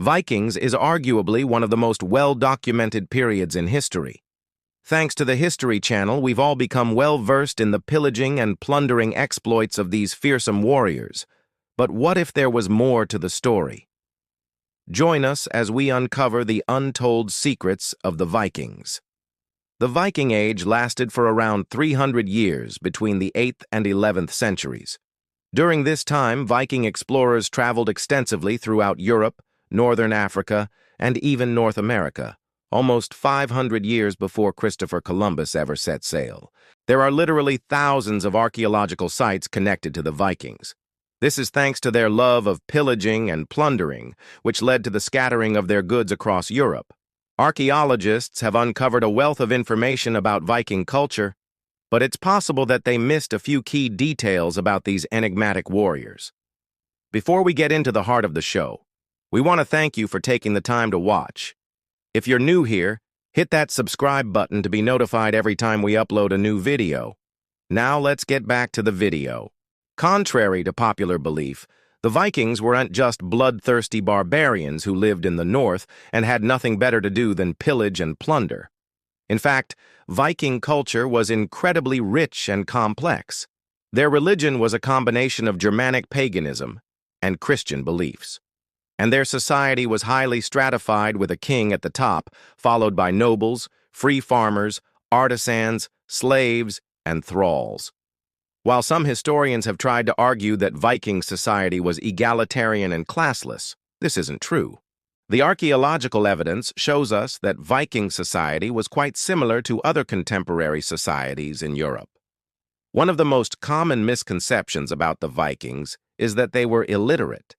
Vikings is arguably one of the most well-documented periods in history. Thanks to the History Channel, we've all become well-versed in the pillaging and plundering exploits of these fearsome warriors. But what if there was more to the story? Join us as we uncover the untold secrets of the Vikings. The Viking Age lasted for around 300 years between the 8th and 11th centuries. During this time, Viking explorers traveled extensively throughout Europe, Northern Africa, and even North America, almost 500 years before Christopher Columbus ever set sail. There are literally thousands of archaeological sites connected to the Vikings. This is thanks to their love of pillaging and plundering, which led to the scattering of their goods across Europe. Archaeologists have uncovered a wealth of information about Viking culture, but it's possible that they missed a few key details about these enigmatic warriors. Before we get into the heart of the show, we want to thank you for taking the time to watch. If you're new here, hit that subscribe button to be notified every time we upload a new video. Now let's get back to the video. Contrary to popular belief, the Vikings weren't just bloodthirsty barbarians who lived in the north and had nothing better to do than pillage and plunder. In fact, Viking culture was incredibly rich and complex. Their religion was a combination of Germanic paganism and Christian beliefs. And their society was highly stratified with a king at the top, followed by nobles, free farmers, artisans, slaves, and thralls. While some historians have tried to argue that Viking society was egalitarian and classless, this isn't true. The archaeological evidence shows us that Viking society was quite similar to other contemporary societies in Europe. One of the most common misconceptions about the Vikings is that they were illiterate.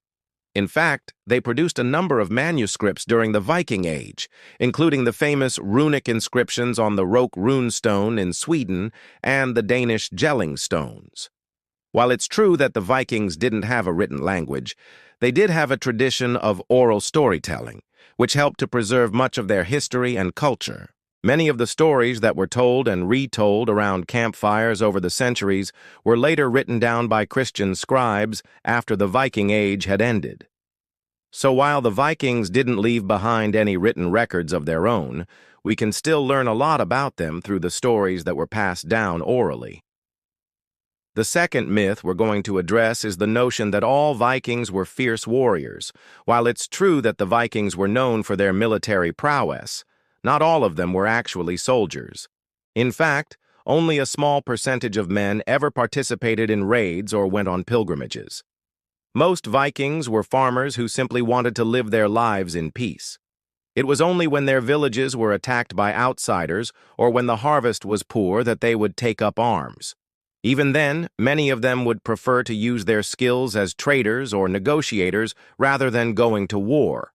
In fact, they produced a number of manuscripts during the Viking Age, including the famous runic inscriptions on the Roke rune stone in Sweden and the Danish Jelling stones. While it's true that the Vikings didn't have a written language, they did have a tradition of oral storytelling, which helped to preserve much of their history and culture. Many of the stories that were told and retold around campfires over the centuries were later written down by Christian scribes after the Viking Age had ended. So while the Vikings didn't leave behind any written records of their own, we can still learn a lot about them through the stories that were passed down orally. The second myth we're going to address is the notion that all Vikings were fierce warriors. While it's true that the Vikings were known for their military prowess, not all of them were actually soldiers. In fact, only a small percentage of men ever participated in raids or went on pilgrimages. Most Vikings were farmers who simply wanted to live their lives in peace. It was only when their villages were attacked by outsiders or when the harvest was poor that they would take up arms. Even then, many of them would prefer to use their skills as traders or negotiators rather than going to war.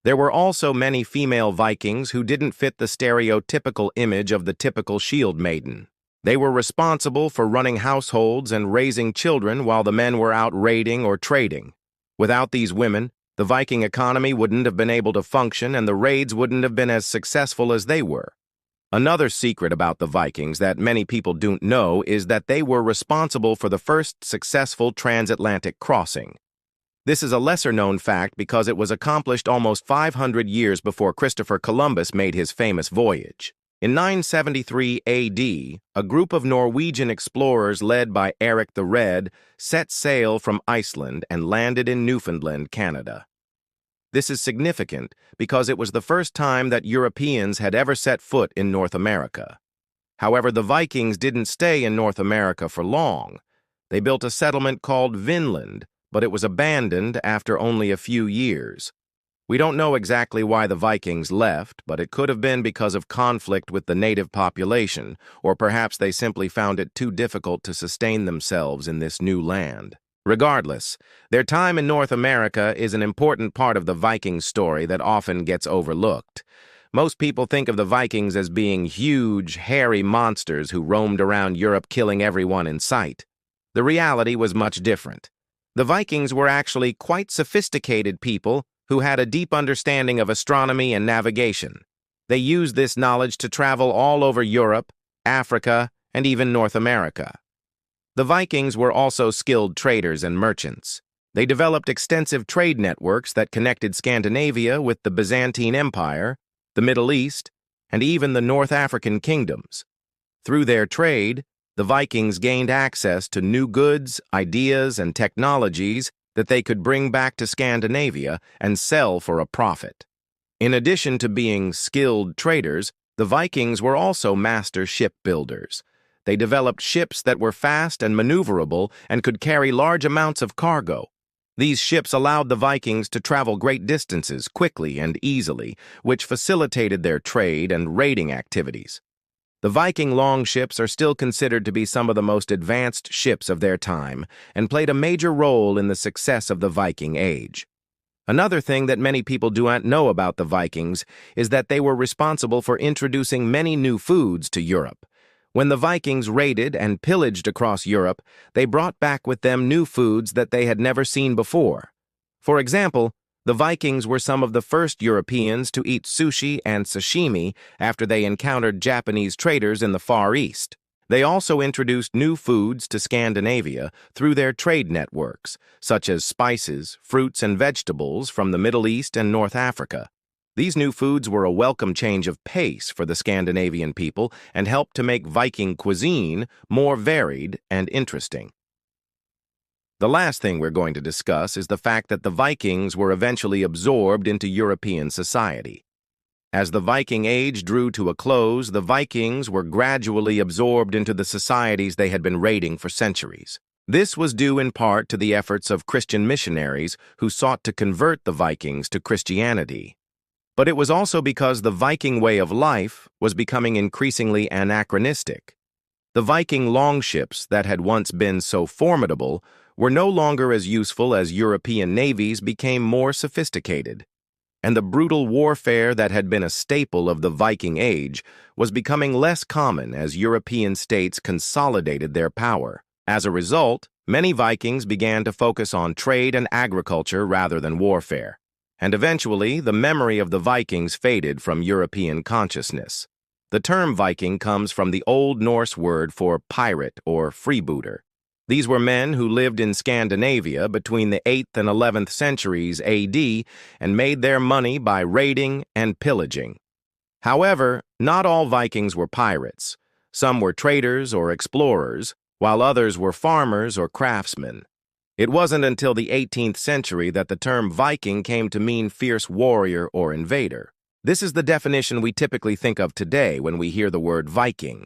There were also many female Vikings who didn't fit the stereotypical image of the typical shield maiden. They were responsible for running households and raising children while the men were out raiding or trading. Without these women, the Viking economy wouldn't have been able to function and the raids wouldn't have been as successful as they were. Another secret about the Vikings that many people don't know is that they were responsible for the first successful transatlantic crossing. This is a lesser-known fact because it was accomplished almost 500 years before Christopher Columbus made his famous voyage. In 973 AD, a group of Norwegian explorers led by Eric the Red set sail from Iceland and landed in Newfoundland, Canada. This is significant because it was the first time that Europeans had ever set foot in North America. However, the Vikings didn't stay in North America for long. They built a settlement called Vinland, but it was abandoned after only a few years. We don't know exactly why the Vikings left, but it could have been because of conflict with the native population, or perhaps they simply found it too difficult to sustain themselves in this new land. Regardless, their time in North America is an important part of the Viking story that often gets overlooked. Most people think of the Vikings as being huge, hairy monsters who roamed around Europe killing everyone in sight. The reality was much different. The Vikings were actually quite sophisticated people who had a deep understanding of astronomy and navigation. They used this knowledge to travel all over Europe, Africa, and even North America. The Vikings were also skilled traders and merchants. They developed extensive trade networks that connected Scandinavia with the Byzantine Empire, the Middle East, and even the North African kingdoms. Through their trade, the Vikings gained access to new goods, ideas, and technologies that they could bring back to Scandinavia and sell for a profit. In addition to being skilled traders, the Vikings were also master shipbuilders. They developed ships that were fast and maneuverable and could carry large amounts of cargo. These ships allowed the Vikings to travel great distances quickly and easily, which facilitated their trade and raiding activities. The Viking longships are still considered to be some of the most advanced ships of their time and played a major role in the success of the Viking Age. Another thing that many people do not know about the Vikings is that they were responsible for introducing many new foods to Europe. When the Vikings raided and pillaged across Europe, they brought back with them new foods that they had never seen before. For example, the Vikings were some of the first Europeans to eat sushi and sashimi after they encountered Japanese traders in the Far East. They also introduced new foods to Scandinavia through their trade networks, such as spices, fruits, and vegetables from the Middle East and North Africa. These new foods were a welcome change of pace for the Scandinavian people and helped to make Viking cuisine more varied and interesting. The last thing we're going to discuss is the fact that the Vikings were eventually absorbed into European society. As the Viking Age drew to a close, the Vikings were gradually absorbed into the societies they had been raiding for centuries. This was due in part to the efforts of Christian missionaries who sought to convert the Vikings to Christianity. But it was also because the Viking way of life was becoming increasingly anachronistic. The Viking longships that had once been so formidable were no longer as useful as European navies became more sophisticated, and the brutal warfare that had been a staple of the Viking Age was becoming less common as European states consolidated their power. As a result, many Vikings began to focus on trade and agriculture rather than warfare, and eventually the memory of the Vikings faded from European consciousness. The term Viking comes from the Old Norse word for pirate or freebooter. These were men who lived in Scandinavia between the 8th and 11th centuries AD and made their money by raiding and pillaging. However, not all Vikings were pirates. Some were traders or explorers, while others were farmers or craftsmen. It wasn't until the 18th century that the term Viking came to mean fierce warrior or invader. This is the definition we typically think of today when we hear the word Viking.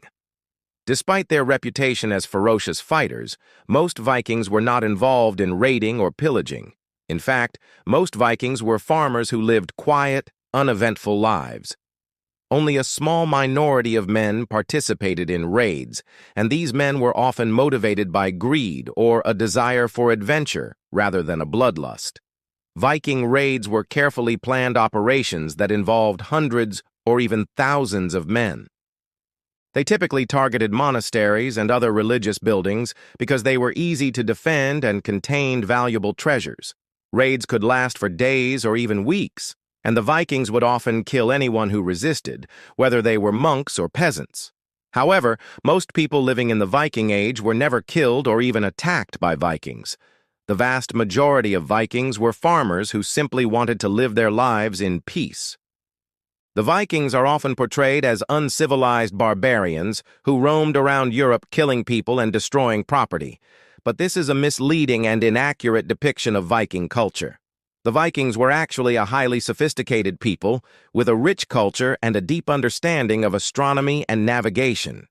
Despite their reputation as ferocious fighters, most Vikings were not involved in raiding or pillaging. In fact, most Vikings were farmers who lived quiet, uneventful lives. Only a small minority of men participated in raids, and these men were often motivated by greed or a desire for adventure rather than a bloodlust. Viking raids were carefully planned operations that involved hundreds or even thousands of men. They typically targeted monasteries and other religious buildings because they were easy to defend and contained valuable treasures. Raids could last for days or even weeks, and the Vikings would often kill anyone who resisted, whether they were monks or peasants. However, most people living in the Viking Age were never killed or even attacked by Vikings. The vast majority of Vikings were farmers who simply wanted to live their lives in peace. The Vikings are often portrayed as uncivilized barbarians who roamed around Europe killing people and destroying property, but this is a misleading and inaccurate depiction of Viking culture. The Vikings were actually a highly sophisticated people with a rich culture and a deep understanding of astronomy and navigation.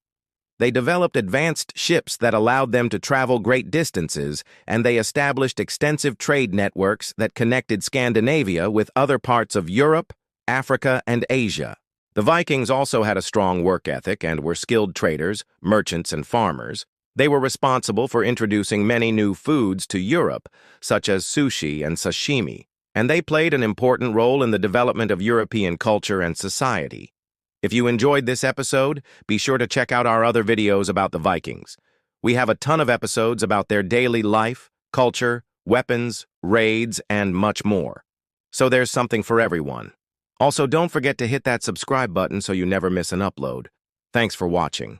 They developed advanced ships that allowed them to travel great distances, and they established extensive trade networks that connected Scandinavia with other parts of Europe, Africa, and Asia. The Vikings also had a strong work ethic and were skilled traders, merchants, and farmers. They were responsible for introducing many new foods to Europe, such as sushi and sashimi, and they played an important role in the development of European culture and society. If you enjoyed this episode, be sure to check out our other videos about the Vikings. We have a ton of episodes about their daily life, culture, weapons, raids, and much more. So there's something for everyone. Also, don't forget to hit that subscribe button so you never miss an upload. Thanks for watching.